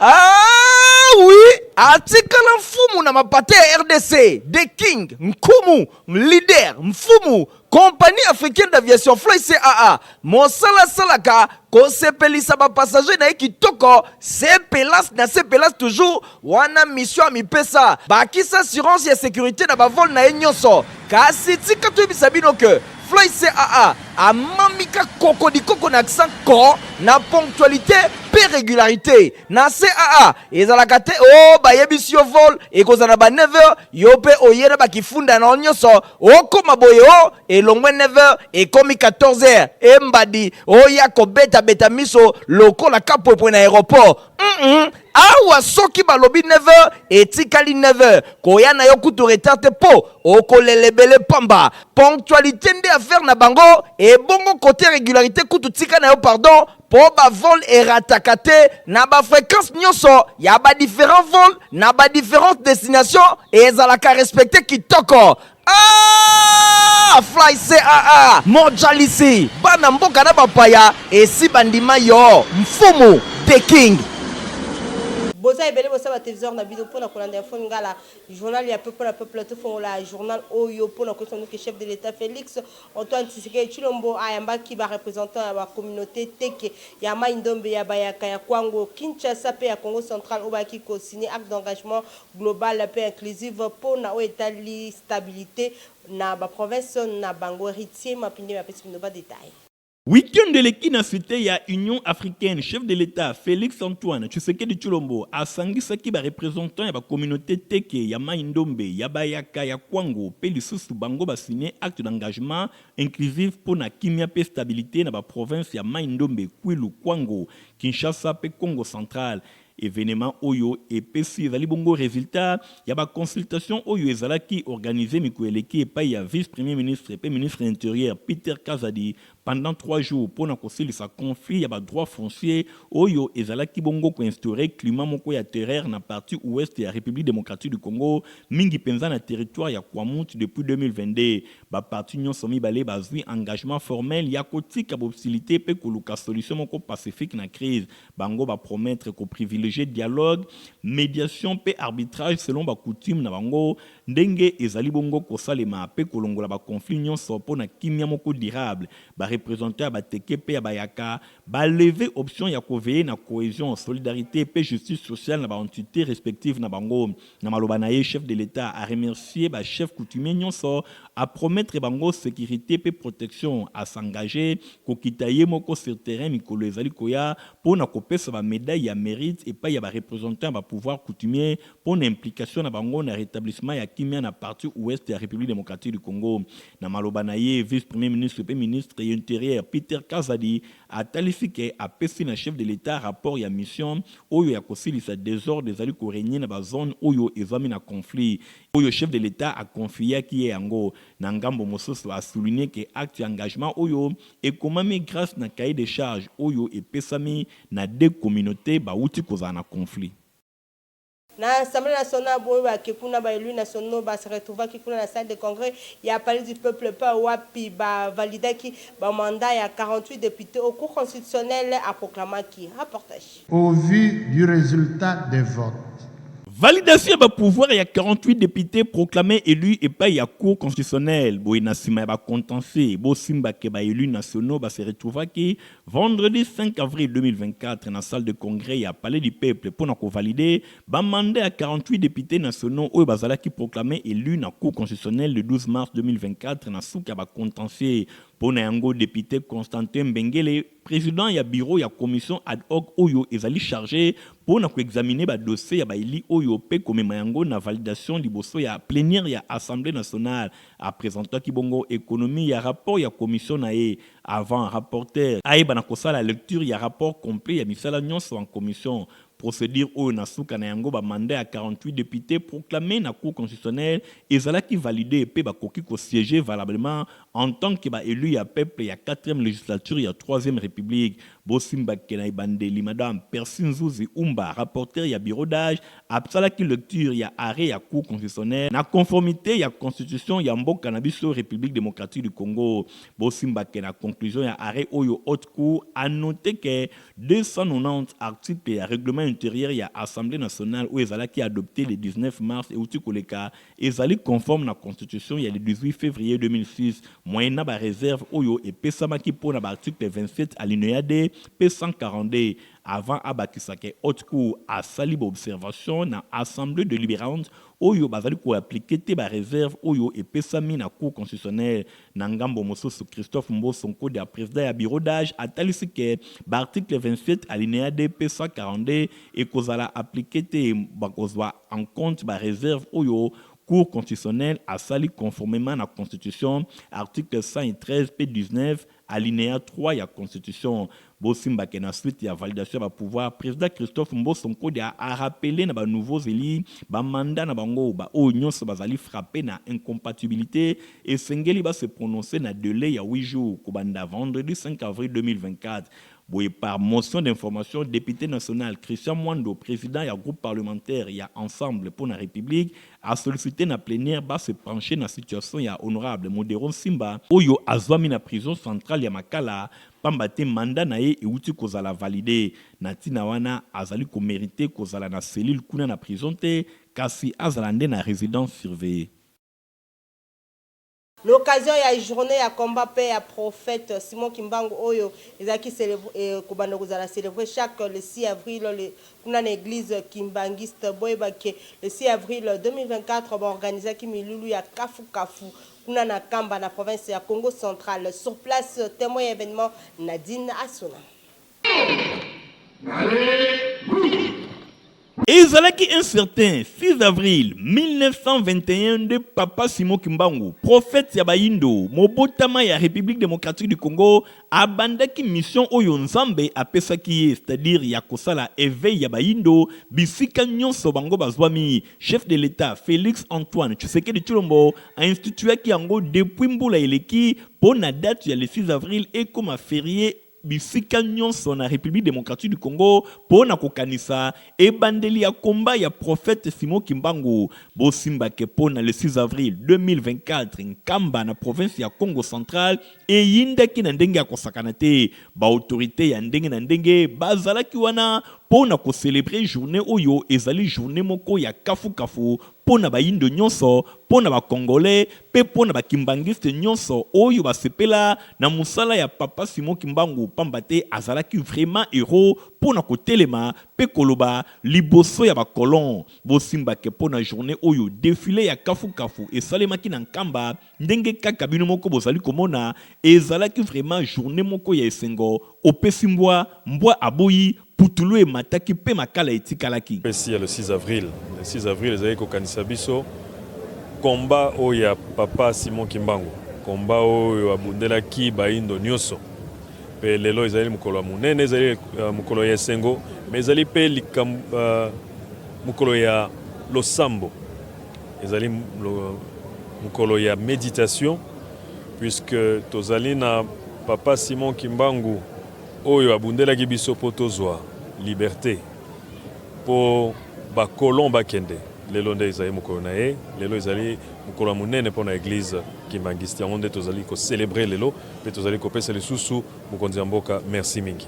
Ah oui, atikala mfumu na mapate ya RDC, The King, Nkumu, leader, mfumu, compagnie africaine d'aviation Fly CAA, mosala salaka, kosepelisa ba passager na kitoko, sepelas na sepelas toujours, wana mission a mipesa, bakisa assurance ya sécurité na ba vol na nyonso, kasi tika tu bisabino que Fly CAA a mamika koko di koko na accent ko na ponctualité pe régularité na CAA ezalaka te o bayebisi yo vol ekozala ba 9h yo pe oyena bakifunda na nyonso okoma boye o elongwe 9h ekomi 14h embadi oya kobeta beta miso lokola kapopwe na aéroport awa soki balobi 9h etikali 9h koya na yo kutu retard te po okolelebele pamba ponctualité nde affaire na bango ebongo côté régularité kutu tika na yo pardon po ba vol erataka te na ba fréquence nyonso ya ba différents vols na ba différentes destinations ezalaka respecté kitoko. Fly CAA mojalisi bana mboka na bapaya esi bandima yo mfumu The King. Boza ebele bosa ba téléviseur na vidéo pour na kolanda info ngala journal ya peuple na peuple tout font la journal oyo pour na question que chef de l'état Félix Antoine Tshisekedi Tshilombo ayamba ki ba représentant ya ba communauté teke ya Mai-Ndombe ya Bayaka ya Kwango Kinshasa pe ya Congo central obaki ko signer acte d'engagement global pe inclusive pour na établir stabilité na ba province na bango héritier mapinde ya pesi no ba détail. Week-end de l'équipe na suite ya Union africaine, chef de l'État Félix Antoine Tshisekedi Tshilombo a sangisaki ba représentant ya ba communauté teke ya Mai-Ndombe ya Bayaka ya Kwango pe lisusu bango ba signé acte d'engagement inclusif pour na kimia pe stabilité na ba province ya Mai-Ndombe Kwilu Kwango Kinshasa pe Congo central. Événement Oyo et PC ezali bongo résultat ya ba consultation Oyo ezalaki organisé mikueleki epai ya vice-premier ministre et ministre intérieur Peter Kazadi pendant 3 jours pour na kosilisa conflit ya ba droit foncier Oyo ezalaki bongo ko instaurer climat moko ya terreur na partie ouest ya République démocratique du Congo mingi penza na territoire ya Kwamouth depuis 2022 ba parti nyonso mibale bazwi engagement formel ya kotika possibilité pe koluka solution moko pacifique na crise bango ba promettre ko privilégier dialogue, médiation pe arbitrage selon ba coutume na bango ndenge ezali bongo kosalema pe kolongola ba conflit nyonso po na kimia moko durable ba représenter ba teke pe ya bayaka ba lever option ya koveiller na cohésion solidarité pe justice sociale na ba entité respective na bango na maloba na ye chef de l'état a remercier ba chef coutumier nyonso a promettre bango sécurité pe protection a s'engager kokitaye moko sur terrain mikolo ezali koya po na kopesa ba médaille ya mérite et pas y a ba représentant ba pouvoir coutumier pour une implication na bango na rétablissement ya kimia na partie ouest de la République démocratique du Congo na maloba na ye vice-premier ministre et ministre intérieur Peter Kazadi a talifike a pesi na chef de l'état rapport ya mission oyo ya kosilisa désordre ezali ko régner na ba zone oyo ezami na conflit oyo chef de l'état a confié ki yango na ngambo mosusu a souligné que acte engagement oyo ekomami grâce na cahier de charges oyo epesami na deux communautés ba uti koza na conflit. Na Assemblée nationale boyo kekuna ba élu nationaux ba se retrouva kekuna na salle de congrès ya palais du peuple pa wapi ba validaki ba mandat ya 48 députés au cours constitutionnel a proclamé qui reportage. Au vu du résultat des votes. Validation de pouvoir, il y a 48 députés proclamés élus et pas il y a cour constitutionnelle. Boy Nassima va contenter. Bo Simba qui va élus nationaux va se retrouver qui vendredi 5 avril 2024 dans la salle de congrès il y a palais du peuple pour nous valider. Ba mandat à 48 députés nationaux ou bazala qui proclamé élus dans la cour constitutionnelle le 12 mars 2024 dans souka va contenter. Pour un député Constantin Bengele, président ya bureau ya commission ad hoc oyo ezali chargé pour examiner ba dossier ya ba ili oyo pe comme mayango na validation liboso ya plénière ya assemblée nationale a présenté ki bongo économie ya rapport ya commission na e avant rapporteur aïba na kosala la lecture ya rapport complet ya misala nyonso en commission. Procédure au Nasuka na yango ba mandat à 48 députés proclamés na cour constitutionnelle et zala qui validé pe ba koki ko siéger valablement en tant que ba élu ya peuple ya 4e législature ya 3e république Bosimba Kena Ibandeli Madame Persinzuzi Umba rapporteur ya bureau d'âge apsala ki lecture ya arrêt ya cour constitutionnelle na conformité ya constitution ya mboka na biso République démocratique du Congo. Bosimba Kena conclusion ya arrêt oyo haute cour a noté que 290 articles ya règlement intérieur ya Assemblée nationale où ezalaki adopté le 19 mars et outi koleka ezali conforme na constitution ya le 18 février 2006 moyena ba réserve oyo epesamaki pona ba article 27 alinéa D P142 avant abakisake haute cour a sali observation na assemblée délibérante oyo bazali ko appliquer te ba réserve oyo epesami na cour constitutionnelle na ngambo mosusu Christophe Mbosonko de président ya bureau d'âge atalisi ke ba article 27 alinéa D P142 et kozala appliquer te bakozwa en compte ba réserve oyo Cour constitutionnelle a sali conformément à la Constitution, article 113 P19, alinéa 3 de la Constitution. Bosimba Kena suite ya validation ba pouvoir président Christophe Mbosonko a rappelé na ba nouveaux élus ba mandat na bango ba o nyonso bazali frappé na incompatibilité et sengeli ba se prononcer na délai ya 8 jours ko banda vendredi 5 avril 2024. Boye par motion d'information, député national Christian Mwando, président du groupe parlementaire ya Ensemble pour la République, a sollicité na plénière ba se pencher na situation ya honorable Modéron Simba, oyo azwami na prison centrale ya Makala, pambate mandat na ye euti kozala validé. Na tina wana azali ko mérité kozala na cellule kuna na prison te, kasi azalande na résidence surveillée. L'occasion ya journée ya combat paix ya prophète Simon Kimbangu oyo ezaki célébrer kobanda kozala célébrer chaque le 6 avril kuna na église kimbangiste boyeba ke le 6 avril 2024 ba organiser ki milulu ya kafu kafu kuna na Kamba na province ya Congo central. Sur place témoin événement Nadine Asuna. Ezalaki un certain 6 avril 1921 de Papa Simon Kimbangu, prophète ya Bayindo, mobotama ya République démocratique du Congo, abandaki mission oyo Nzambe apesaki, c'est-à-dire ya kosala éveil ya Bayindo, bisika nyonso bango bazwami. Chef de l'État Félix Antoine Tshisekedi Tshilombo a institué yango depuis mbula eleki pour na date ya le 6 avril et comme férié bisika nyonso na République démocratique du Congo pona kokanisa ebandeli ya komba ya prophète Simon Kimbangu. Bosimba ke pona le 6 avril 2024 Nkamba na province ya Congo central e yindaki na ndenge ya kosakana te ba autorité ya ndenge na ndenge bazalaki wana pona ko célébrer journée oyo ezali journée moko ya kafu kafu pona bayindo nyonso pona ba congolais pe pona ba kimbangiste nyonso oyo basepela na musala ya Papa Simon Kimbangu pambate azalaki vraiment héros pona ko telema pe koloba liboso ya ba colon. Bosimba ke pona journée oyo défilé ya kafu kafu esalemaki na Nkamba ndenge kaka bino moko bozali komona ezalaki vraiment journée moko ya esengo opesi mbwa aboyi putulu e mataki pe makala etikalaki. Ici le 6 avril. Le 6 avril, les aïko kanisa biso combat oya Papa Simon Kimbangu. Combat oyo abundelaki Bayindo nyonso. Pe lelo ezali mukolo munene ezali mukolo ya sengo, mais ezali pe mukolo ya losambo. Ezali mukolo ya méditation puisque tozali na Papa Simon Kimbangu oyo abundelaki biso po tozwa liberté po ba kolon bakende lelo nde ezali mokolo na ye lelo ezali mokolo munene po na église kimbangiste yango nde tozali ko célébrer lelo pe tozali kopesa lisusu mokonzi ya mboka. Merci mingi.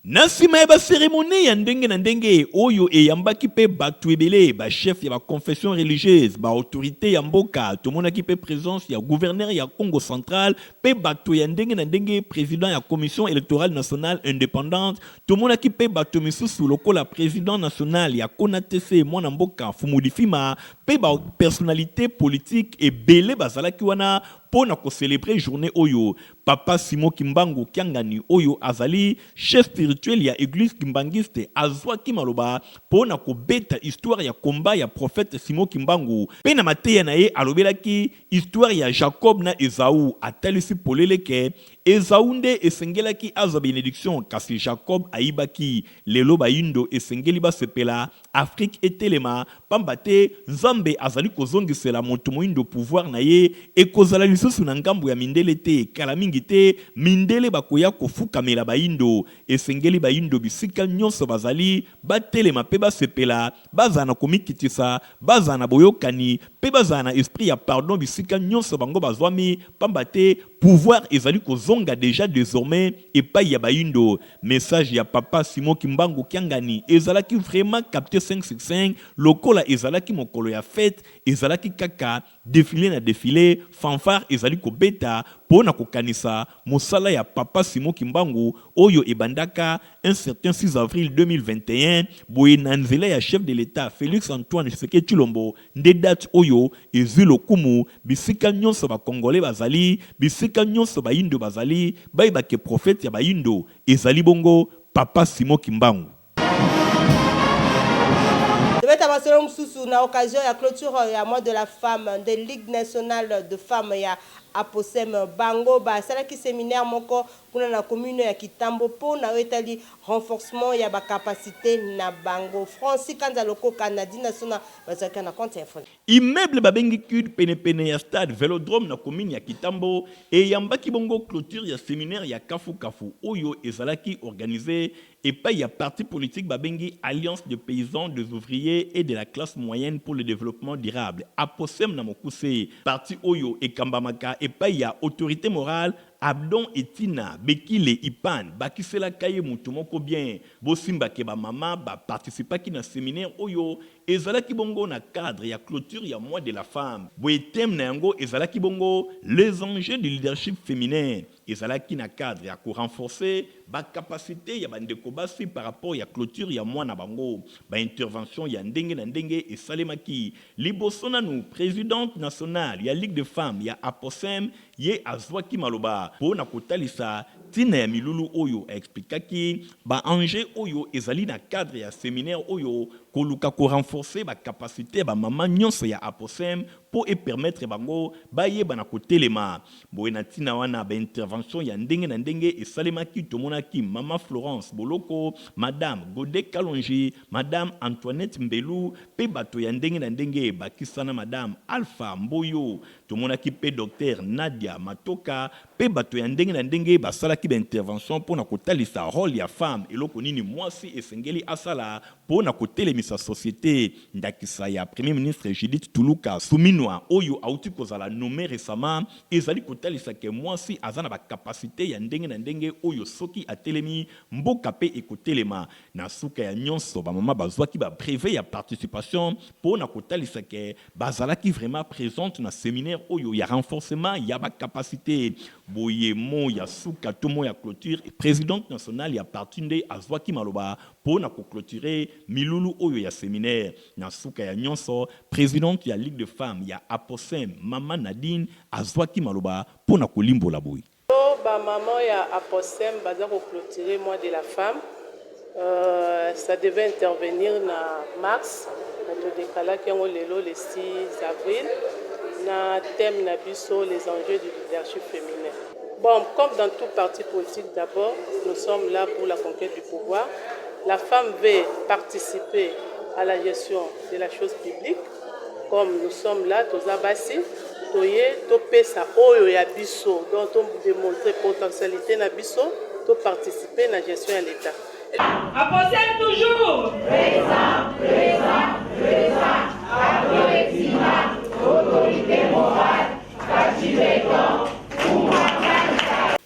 Nasima ya ba cérémonie ya ndenge na ndenge oyo eyambaki pe batu ebele ba chef ya ba confession religieuse ba autorité ya mboka tomonaki pe présence ya gouverneur ya Congo central pe batu ya ndenge na ndenge président ya commission électorale nationale indépendante tomonaki pe batu misusu lokola président national ya Konatese mwana mboka Fumudifima pe ba personnalité politique ebele bazalaki wana pona ko célébrer journée oyo. Papa Simon Kimbangu Kiangani oyo azali chef spirituel ya église kimbangiste azwaki maloba pona ko beta histoire ya komba ya prophète Simon Kimbangu pe na mateya na ye alobelaki histoire ya Jacob na Esaü atalisi poleleke ezaunde esengelaki azwa bénédiction kasi Jacob aibaki lelo bayindo esengeli basepela Afrique etelema pamba te Nzambe azali kozongisela moto moyindo pouvoir na ye ekozala lisusu na ngambo ya mindele te kala mingi te mindele bakoya kofukamela bayindo esengeli bayindo bisika nyonso bazali batelema pe basepela bazana na komikitisa bazana na boyokani pe bazana na esprit ya pardon bisika nyonso bango bazwami pamba te pouvoir ezali kozonga déjà désormais epai ya bayindo. Message ya papa Simon Kimbangu Kiangani ezalaki vraiment capté 5 sur 5 lokola ezalaki mokolo ya fête ezalaki kaka défilé na défilé fanfare ezali kobeta pona kokanisa mosala ya papa Simon Kimbangu oyo ebandaka un certain 6 avril 2021 boye na nzela ya chef de l'État Félix Antoine Tshisekedi Tshilombo nde date oyo ezwi lokumu bisika nyonso ba Congolais bazali bisika nyonso bayindo bazali bayebake prophète ya bayindo ezali bongo papa Simon Kimbangu. Sous na occasion ya clôture ya mois de la femme de Ligue nationale de femmes ya Aposem Bango ba salaki séminaire moko kuna na commune ya Kitambo po na wetali renforcement ya ba capacité na Bango Francis Kanzaloko Canadi national bazaka na compte info immeuble babengi kud pene ya stade Vélodrome na commune ya Kitambo et yambaki bongo clôture ya séminaire ya Kafu Kafu oyo ezalaki organisé et pas il y a parti politique babengi Alliance de paysans, des ouvriers et de la classe moyenne pour le développement durable. Aposem na mokuse parti oyo et kambamaka et pas il y a autorité morale Abdon Etina, Bekile Ipan, Bakisela Kaye Mutumoko bien, Bosimba Keba Mama, participa qui na séminaire Oyo, Ezalaki Bongo na cadre, ya clôture, ya mois de la femme. Boetem na yango, Ezalaki Bongo, les enjeux du leadership féminin. Ezalaki na cadre, ya ko renforcer, ba capacité, ya bandeko basi par rapport ya clôture, ya mois na bango, ba intervention, ya ndenge na ndenge, et salemaki. Libosona nou, présidente nationale, ya Ligue de femmes, ya Aposem, ye azwaki maloba. Pona kotalisa tina ya milulu oyo expliquaki ba enjeu oyo ezali na cadre ya séminaire oyo koluka ko renforcer ba capacité ba mama nyonso ya Aposem pour et permettre bango ba yeba na kotelema boye na tina wana ba intervention ya ndenge na ndenge esalemaki tomonaki mama Florence Boloko, madame Godé Kalonji, madame Antoinette Mbelu pe bato ya ndenge na ndenge bakisana madame Alpha Mboyo tomonaki pe docteur Nadia Matoka pe bato ya ndenge na ndenge basalaki ba intervention pour na kotalisa rôle ya femme eloko nini mwasi esengeli asala pour na kotelemisa société ndakisa ya premier ministre Judith Tuluka Suminwa oyo auti kozala nommé récemment ezali kotalisa ke mwasi azana ba capacité ya ndenge na ndenge oyo soki atelemi mboka pe ekotelema na suka ya nyonso ba mama bazwaki ba brevet ya participation pour na kotalisa ke bazalaki vraiment présente na séminaire oyo ya renforcement ya ba capacité boye mo ya suka tomo ya clôture présidente nationale ya parti nde azwaki maloba pour na ko clôturer milulu oyo ya séminaire na suka ya nyonso présidente ya Ligue de femmes ya Aposem mama Nadine azwaki maloba pour na kolimbola boy ba maman ya Aposem baza ko clôturer mois de la femme ça devait intervenir na mars na to décalaki yango lelo le 6 avril na thème na biso les enjeux du leadership féminin. Bon, comme dans tout parti politique d'abord, nous sommes là pour la conquête du pouvoir. La femme veut participer à la gestion de la chose publique. Comme nous sommes là, Tozabasi, Toye, Topesa, Oyo ya biso, donc on démontrer potentialité na biso, to participer à la gestion de l'État. Aposem toujours. Présent, présent, présent, autorité morale,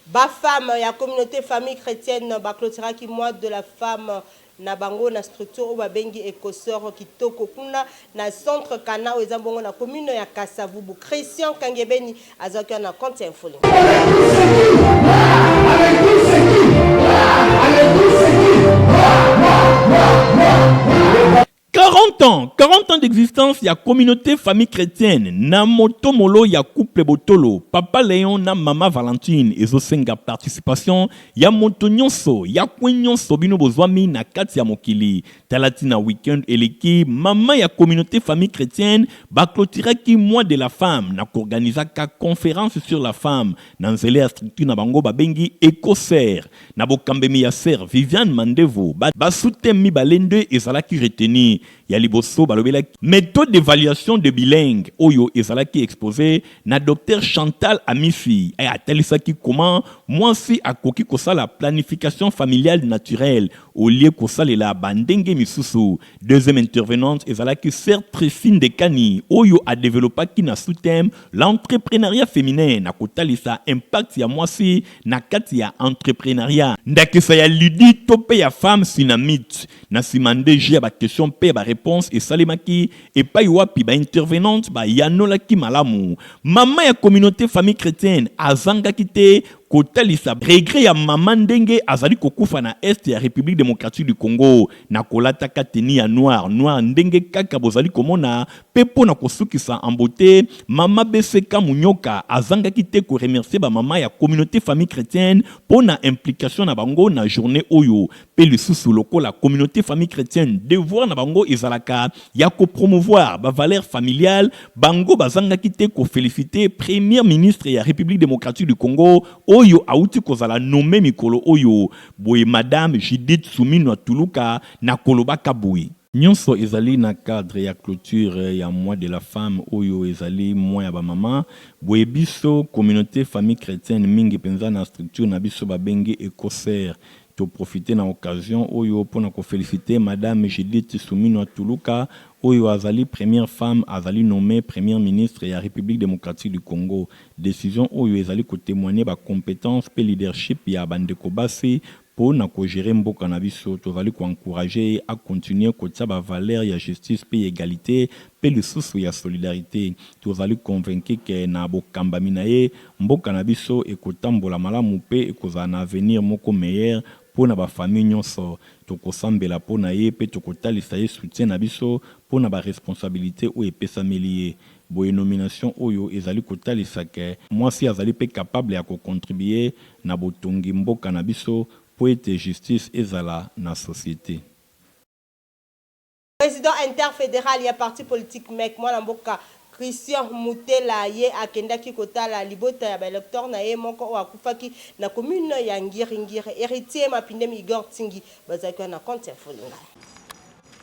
ba femme ya communauté famille chrétienne ba clôtura ki mois de la femme na bango na structure ba bengi écosseur kitoko kuna na centre kana oza bongo na commune ya Kasavubu Christian Kangebeni azaki na compte info 40 40 ans d'existence, il y a communauté famille chrétienne, na motomolo ya couple botolo, papa Léon na mama Valentine, ezosenga participation, ya moto nyonso, ya kwen nyonso bino bozwami na kati ya mokili, talati na weekend eleki, mama ya communauté famille chrétienne, ba clôturaki mois de la femme, na organizaka conférence sur la femme, na nzele ya structure na bango babengi écossaire, na bokambemi ya sœur Viviane Mandevo, ba soutemi balende ezalaki reteni, ya liboso balobela méthode d'évaluation de bilingue oyo ezalaki exposé na docteur Chantal Amifi et atalisaki comment moi si akoki kosala planification familiale naturelle au lieu kosalela bandenge misusu. Deuxième intervenante ezalaki sœur Trifine de Kani oyo a développé ki na sous-thème l'entrepreneuriat féminin na kotalisa impact ya moi si na kati ya entrepreneuriat ndakisa ya ludi tope ya femme synamite na simande j'ai ba question pe ba réponse et salemaki et pa wapi ba intervenante ba yanolaki malamu mama ya communauté famille chrétienne azanga kite kotalisa regret ya mama ndenge azali kokufa na est ya République démocratique du Congo na kolata kateni ya noir ndenge kaka bozali komona pepo na kosukisa ambote mama beseka munyoka azanga kite ko remercier ba mama ya communauté famille chrétienne pour na implication na bango na journée oyo pe lisusu lokola communauté famille chrétienne devoir na bango ezalaka ya ko promouvoir ba valeur familiale bango bazanga kite ko féliciter premier ministre ya République démocratique du Congo oyo auti kozala nommé mikolo oyo boye madame Judith Soumino Tuluka na kolobaka boye nyonso ezali na cadre ya clôture ya mois de la femme oyo ezali mois ya ba mama boye biso communauté famille chrétienne mingi penza na structure na biso babenge écossaire to profiter na occasion oyo pona ko féliciter madame Judith Soumino Tuluka oyo azali première femme azali nommée première ministre ya République démocratique du Congo. Décision oyo ezali ko témoigner ba compétence pe leadership ya bandeko basi pour na ko gérer mboka na biso tozali ko encourager à continuer ko tsa ba valeur ya justice pe égalité pe le souci ya solidarité tozali convaincu que na bokamba minaye mboka na biso ekotambola malamu pe ekozala na avenir moko meilleur pour na ba famille nyonso tokosambela po na ye pe tokotalisa ye soutien na biso pour na ba responsabilité ou epesameli ye boye nomination oyo ezali kotalisa ke mwasi azali pe capable ya ko contribuer na botongi mboka na biso pour être justice ezala na société. Président interfédéral ya parti politique MEC mwana mboka Christian Moutela ye akendaki kotala libota ya balecteur na ye moko akufaki na commune ya Ngiringiri héritier Mapindem Igor Tingi bazaki na compte ya Folinga.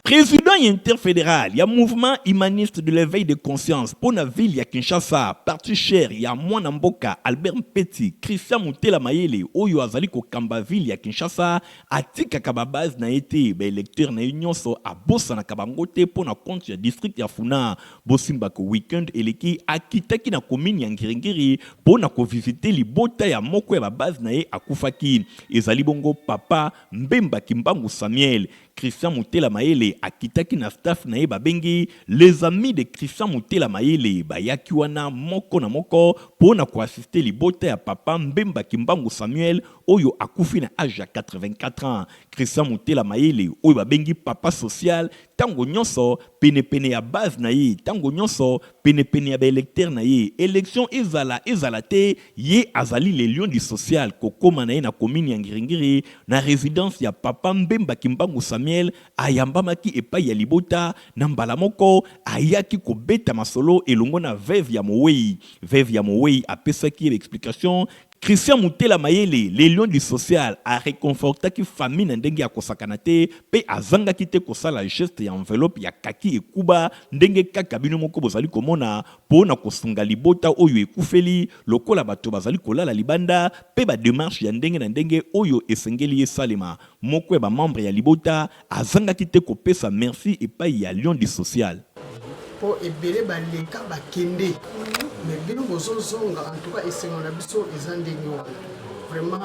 Président interfédéral, il y a mouvement humaniste de l'éveil de conscience pour la ville, il y a Kinshasa, parti cher, il y a Mwana Mboka, Albert Petit, Christian Moutela Mayele, Oyo Azaliko Kambaville, il y a Kinshasa, Atika Kababaz na été, électeur na union so à Bossa na Kabangote pour na compte ya district ya Funa, Bosimbako weekend eleki akitaki na commune ya Ngiringiri pour na ko visiter libota ya moko ya base na ye akufaki, ezali bongo papa Mbemba Kimbangu Samuel. Christian Moutela Mayele akitaki na staff na ye babengi les amis de Christian Moutela Mayele bayaki wana moko na moko pona ko assister libota ya papa Mbemba Kimbangu Samuel oyo akufi na âge ya 84 ans. Christian Moutela Mayele oyo babengi papa social tango nyonso pene ya base na ye tango nyonso pene ya électeur na ye élection ezala te ye azali le lion du social kokoma na ye na commune ya Ngiringiri na résidence ya papa Mbemba Kimbangu Samuel ayambamaki epai ya libota na mbala moko ayaki kobeta masolo elongo na veuve ya Mowei apesaki l'explication. Christian Moutela Mayele, les lions du social, a réconforté qui famille ndenge ya kosakanate pe azanga kite kosala geste ya enveloppe ya kaki ekuba ndenge kaka bino moko bozali komona pona kosunga libota oyo ekufeli lokola bato bazali kolala libanda pe ba démarche ya ndenge na ndenge oyo esengeli esalema moko ya ba membre ya libota azanga kite kopesa merci epai ya lion du social. Po ebele baleka bakende mais bino bozozonga en tout cas esengo na biso ezandenge vraiment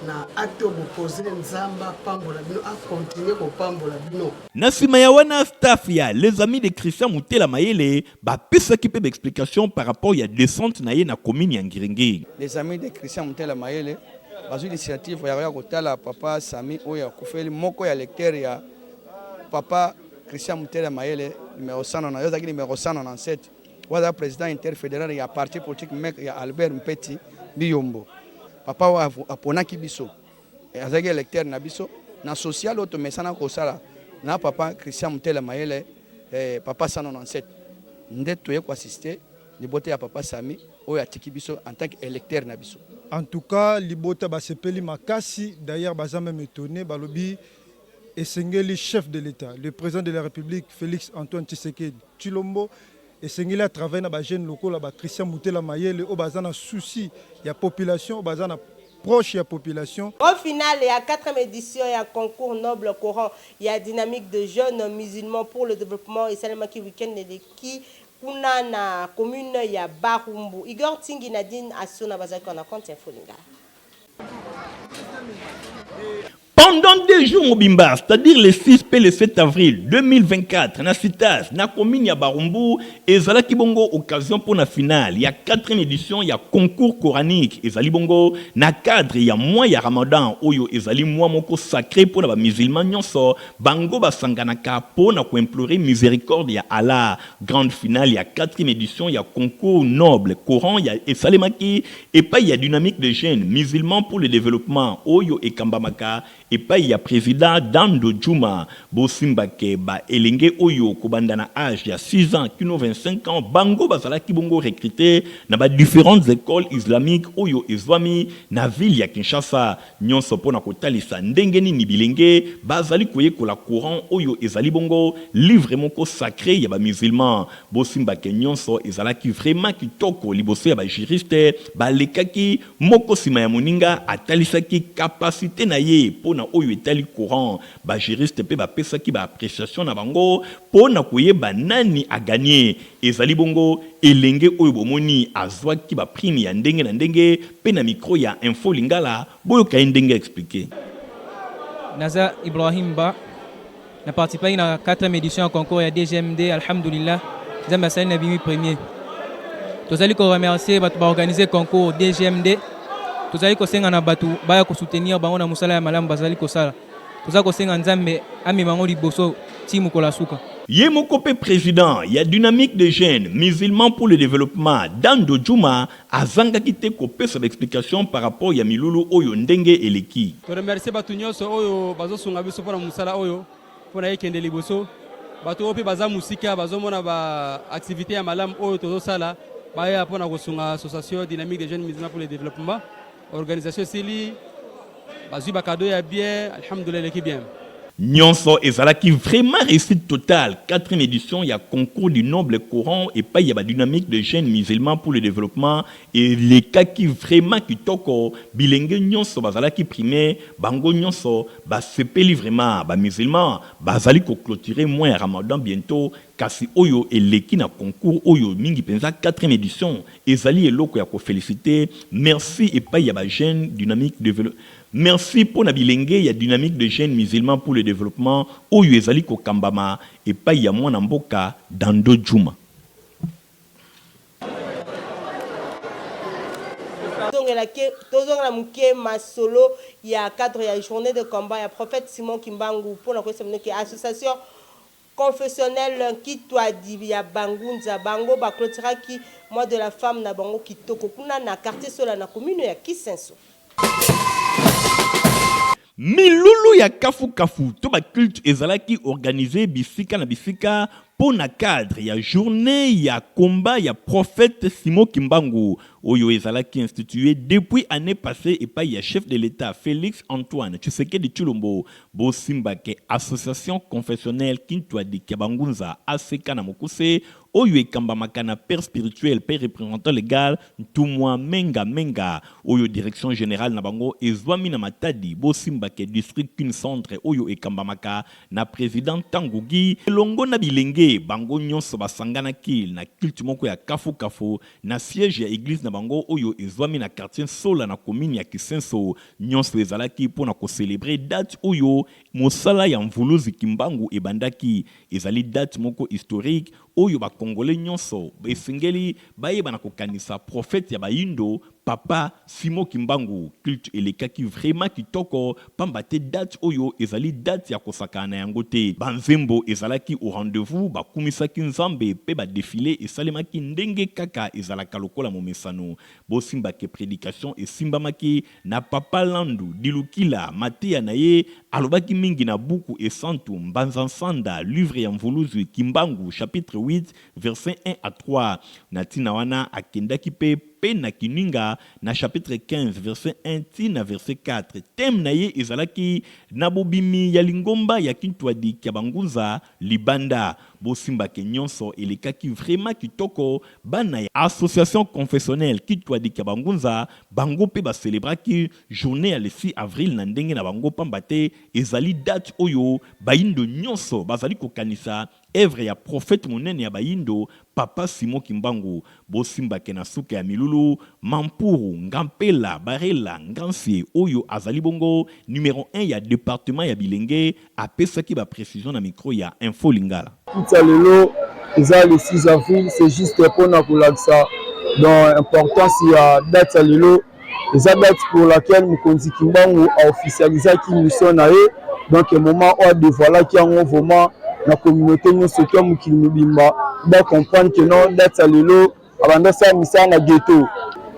na acte opposé nzamba pambola bino a continuer ko pambola bino na sima ya wana staff ya les amis de Christian Moutela Mayele ba pesa ki pe d'explication par rapport ya descente na ye na commune ya Ngiringiri. Les amis de Christian Moutela Mayele bazo initiative ya kotala papa Sami oya kufeli moko ya lecteur ya papa Christian Mutela Mayele numéro 197 numéro 197 waza président interfédéral ya parti politique mek ya Albert Mpeti Biyombo papa wa aponaki biso azaki électeur na biso na social auto mesana ko sala na papa Christian Mutela Mayele papa 197 nde toye ko assister libote ya papa Sami oyo atiki biso en tant qu'électeur na biso. En tout cas, libota basepeli makasi, d'ailleurs baza même étonné balobi Esengeli chef de l'État, le président de la République Félix Antoine Tshisekedi Tshilombo Esengeli a travaillé na ba jeune locaux là ba Christian Mutela Mayele au bazana souci ya population, bazana proche ya population. Au final, il y a 4e édition, il y a concours noble Coran, il y a dynamique de jeunes musulmans pour le développement et Salemaki week-end et qui kuna na commune ya Barumbu. Igor Tingi Nadine Asuna Bazako na compte Infolinga. Pendant 2 jours au Bimba, c'est-à-dire le 6 et le 7 avril 2024, na Citas, na commune ya Barumbu, et Zalaki Bongo, occasion pour la finale. Il y a 4e édition, il y a concours coranique. Et Zali Bongo, na cadre, il y a mois, il y a Ramadan, Oyo, et Zali mois moko sacré pour les musulmans, nyonso, Bango Basanganaka, pour na implorer miséricorde, il y a Allah. Grande finale, il y a 4e édition, il y a concours noble, Coran, il y a Salemaki, et pas il y a dynamique de jeunes, musulmans pour le développement, Oyo et Kambamaka. Et pas il y a président Dando Djouma, Bosimbake, ba Elenge Oyo, Kobandana âge, il y a 6 ans, Kino 25 ans, Bango Basala Kibongo recruté, dans ba différentes écoles islamiques, Oyo Islami, na ville ya Kinshasa, Nyon Sopo na Kotalisa, Ndengeni Nibilenge, Bazali Koye Kola Courant, Oyo Ezali Bongo, livre moko sacré, il y a ba musulman, Bosimbake Nyonso, Ezalaki vraiment kitoko, Liboso ya ba juriste, ba lekaki, Moko Sima ya Moninga, Atalisaki capacité na ye, na oyo etali courant ba juriste pe ba pesa ki ba appréciation na bango pona koyeba nani a gagné ezali bongo elenge oyo bomoni azwa ki ba prime ya ndenge na ndenge pe na micro ya Info Lingala boyo ka ndenge expliquer. Naza Ibrahim Ba na participé na 4e édition en concours ya DGMD alhamdulillah zamba sali na bimi premier. Tozali ko remercier ba organiser concours DGMD. Tozali kosenga na batu baya ko soutenir bango na musala ya malamu bazali kosala. Tozali kosenga nzambe ami bango liboso timu kola suka. Ye moko pe président, il y a dynamique de jeunes musulmans pour le développement Dando Djouma azanga kite ko pesa explication par rapport ya milulu oyo ndenge eleki. To remercier batu nyonso oyo bazo sunga biso pona musala oyo pona yekende liboso. Batu ope baza musika bazo mona ba activité ya malamu oyo tozo sala baya pona ko sunga association dynamique de jeunes musulmans pour le développement. Organisation Sili, Bazu Bakado ya bien, alhamdoulilah l'équipe bien. Nyonso ezalaki vraiment réussite totale. 4e édition, il y a concours du noble Coran et pas il y a la dynamique de jeunes musulmans pour le développement et les cas qui vraiment qui toko bilingue nyonso bazalaki primaire, bango nyonso ba sepeli vraiment ba musulmans, bazali ko clôturer mois Ramadan bientôt. Kasi oyo eleki na concours oyo mingi penza 4e édition ezali eloko ya ko féliciter. Merci et pas il y a ba jeunes dynamique de développement. Merci pour la bilenge, il y a dynamique de jeunes musulmans pour le développement. Oyo ezali ko kambama et pas il y a mwana mboka Dando Djouma. Tozongela muke masolo il y a cadre il y a journée de combat il y a prophète Simon Kimbangu pour la association confessionnelle qui toi dit ya Bangunza Bango ba clôtura qui moi de la femme na bango kitoko kuna na quartier sola na commune ya Kisenso. Milulu ya kafu kafu to ba culte ezalaki organisé bisika na bisika pour na cadre ya journée ya combat ya prophète Simon Kimbangu oyo ezalaki institué depuis année passée et pas ya chef de l'État Félix Antoine Tshisekedi Tshilombo Bosimbake association confessionnelle Kintwa di Kabangunza ACK na Mokuse oyo ekambamaka na père spirituel père représentant légal Ntumwa Menga oyo direction générale na bango ezwami na Matadi Bosimbake district Kin centre oyo ekambamaka na président Tangugi elongo na bilenge bango nyonso basangana ki na culte moko ya kafu kafu na siège ya église na bango oyo ezwami na quartier Sola na commune ya Kisenso nyonso ezalaki pona ko célébrer date oyo mosala ya mvuluzi Kimbangu ebandaki ezali date moko historique oyo ba congolais nyonso esengeli bayeba na kokanisa prophète ya bayindo papa Simo Kimbangu culte elekaki vraiment kitoko pamba te date oyo ezali date ya kosakana yango te banzembo ezalaki au rendez-vous bakumisaki nzambe pe ba défilé esalemaki ndenge kaka ezalaka lokola momesano bosimba ke prédication esimbamaki na papa Landu dilukila mateya na ye alobaki mingi na buku esantu mbanzansanda livre ya mvuluzu Kimbangu chapitre 8 verset 1 à 3 natina wana akendaki pe na kininga na chapitre 15 verset 1 tina verset 4 thème na ye ezalaki na bobimi ya lingomba ya kintwadi kya bangunza libanda bosimba ke nyonso elekaki vraiment kitoko bana ya association confessionnelle kintwadi kya bangunza bango pe ba célébraki journée ya le 6 avril na ndenge na bango pamba te ezali date oyo bayindo nyonso bazali kokanisa œuvre ya prophète monene ya bayindo papa Simo Kimbangu bosimba ke na suka ya milulu mampuru ngampela barela ngansie oyo azali bongo numéro 1 ya département ya bilenge apesaki ba précision na micro ya info lingala tout lelo eza le 6 avril c'est juste pour na kolakisa dans importance ya date ya lelo eza date pour laquelle Mokonzi Kimbangu a officialisé ki mission na ye donc un moment où dévoila ki en vraiment la communauté nous ce qui a mukili mubimba ba comprendre que non date à lelo abanda sa misa na ghetto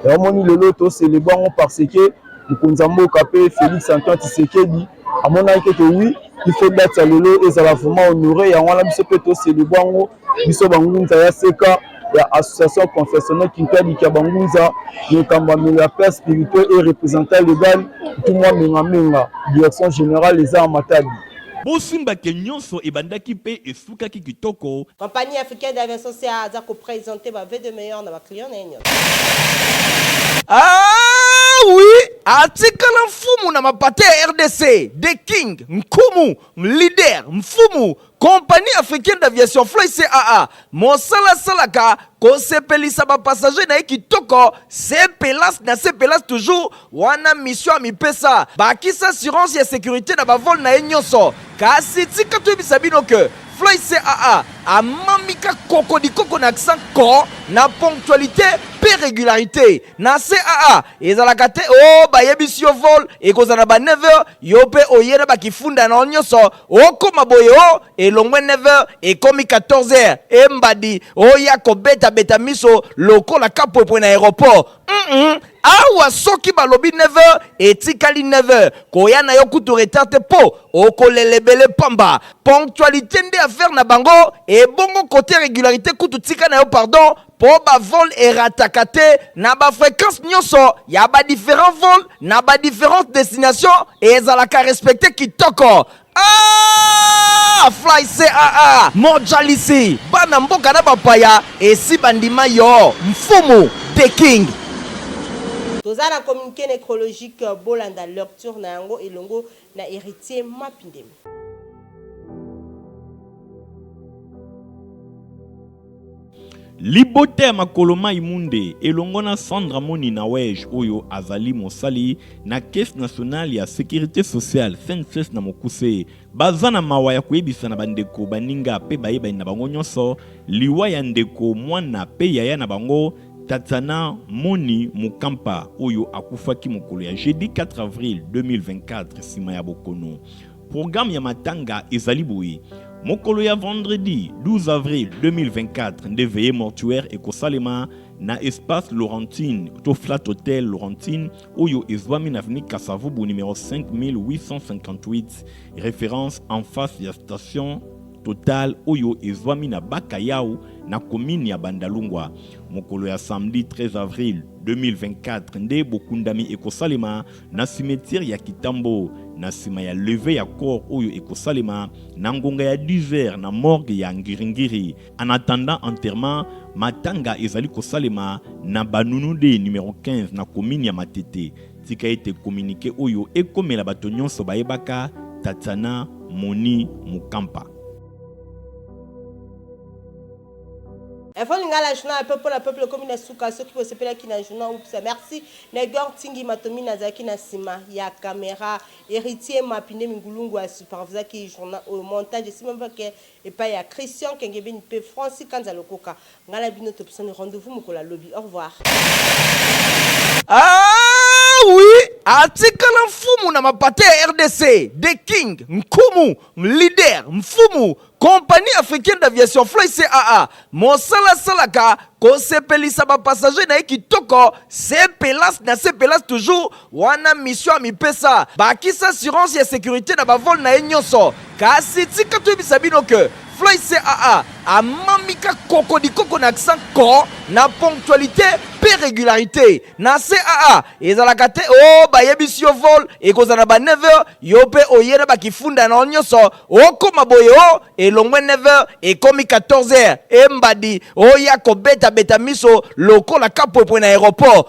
et moni lelo to célébrer parce que Mokonzambo Kapé Félix Antoine Tshisekedi à mon avis que oui il faut date à lelo et ça va vraiment honorer ya wana biso pe to célébrer biso bangunza ya seka ya association confessionnelle Kintwadi kya bangunza ni kamba la paix spirituelle et représentant légal tout moi menga direction générale les arts matadi bosimba ke nyonso ebandaki pe esukaki kitoko compagnie africaine d'aviation CA aza ko présenter ba V de meilleur na ba client na nyo ah oui atikala mfumu na mapate RDC The King Nkumu leader mfumu compagnie africaine d'aviation Fly CAA mosala salaka kosepelisa ba passager na kitoko sepelas na sepelas toujours wana mission a mipesa bakisa assurance ya sécurité na ba vol na nyonso kasi tika to bisabino que Fly CAA amamika koko di koko na accent ko na ponctualité pe régularité na CAA ezalaka te o bayebisi yo vol ekozana ba 9h yo pe oyena bakifunda na nyonso okoma boye o elongwe 9h ekomi 14h embadi oya kobeta beta miso lokola kapopwe na aéroport awa soki balobi 9h etikali 9h koya na yo kutu retard te po okolelebele pamba ponctualité nde affaire na bango et bongo côté régularité kutu tika na yo pardon po ba vol erataka te na ba fréquence nyonso ya ba différents vols na ba différentes destinations et ezalaka respecté kitoko Fly CAA mojalisi bana mboka na bapaya esi bandima yo mfumu The King toza na communiqué nécrologique bolanda lecture na yango elongo na héritier Mapindemi. libote ya makoloma imunde elongo na Sandra Moni na wej oyo azali mosali na caisse nationale ya sécurité sociale CNSS na mokuse baza na mawa ya koyebisa na bandeko baninga pe bayeba na bango nyonso liwa ya ndeko mwana pe yaya na bango Tatana Moni Mukampa oyo akufaki mokolo ya jeudi 4 avril 2024 sima ya bokono. Programme ya matanga ezali boye. Mokolo ya vendredi 12 avril 2024 nde veillée mortuaire ekosalema na espace Laurentine to Flat Hotel Laurentine oyo ezwami na avenue Kasavubu numéro 5858 référence en face ya station Total oyo ezwami na Bakayao na commune ya Bandalungwa. Mokolo ya samedi 13 avril 2024 nde bokundami ekosalema na cimetière ya Kitambo na sima ya leve ya corps oyo ekosalema na ngonga ya 10h na morgue ya Ngiringiri. En attendant enterrement matanga ezali kosalema na Banunude numéro 15 na commune ya Matete. Tika ete communiqué oyo ekomela bato nyonso bayebaka Tatana Moni Mukampa. Efon ngala journal peuple comme na suka ceux qui vont s'appeler qui na journal ou ça merci Negor Tingi Matomi Nazaki na sima ya caméra héritier Mapine Mingulungu a superviseur qui journal au montage si même pas que et pas ya Christian Kengebe ni pe Francis Kanzalokoka ngala bino to personne rendez-vous mukola lobby au revoir. Ah oui, atikala mfumu na mapate RDC, The King, Nkumu, leader, mfumu, compagnie africaine d'aviation Fly CAA, Mosala Salaka, kosepelisa ba passager na kitoko, sepelas na sepelas toujours, wana mission a mipesa, bakisa assurance ya sécurité na ba vol na nyonso, kasi tika tu bisabino que Fly CAA a mamika koko di koko na accent ko na ponctualité pe régularité na CAA ezalaka te o ba yebisi yo vol e kozana ba 9h yo pe oyena ba kifunda na nyonso okoma boye o elongwe 9h e komi 14h e mbadi oya kobeta beta miso lokola kapo na aéroport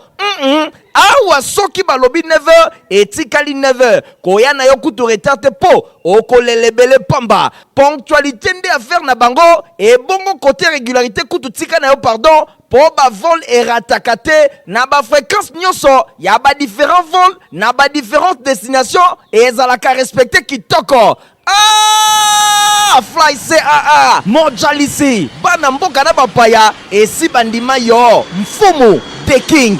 awa soki balobi 9h etikali 9h koya na yo kutu retard te po okolelebele pamba ponctualité nde affaire na bango et bongo côté régularité kutu tika na yo pardon pour ba vol erataka te na ba fréquence nyonso ya ba différents vols na ba différentes destinations et ezalaka respecter kitoko. Ah, Fly CAA mojalisi bana mboka na bapaya esi bandima yo mfumu The King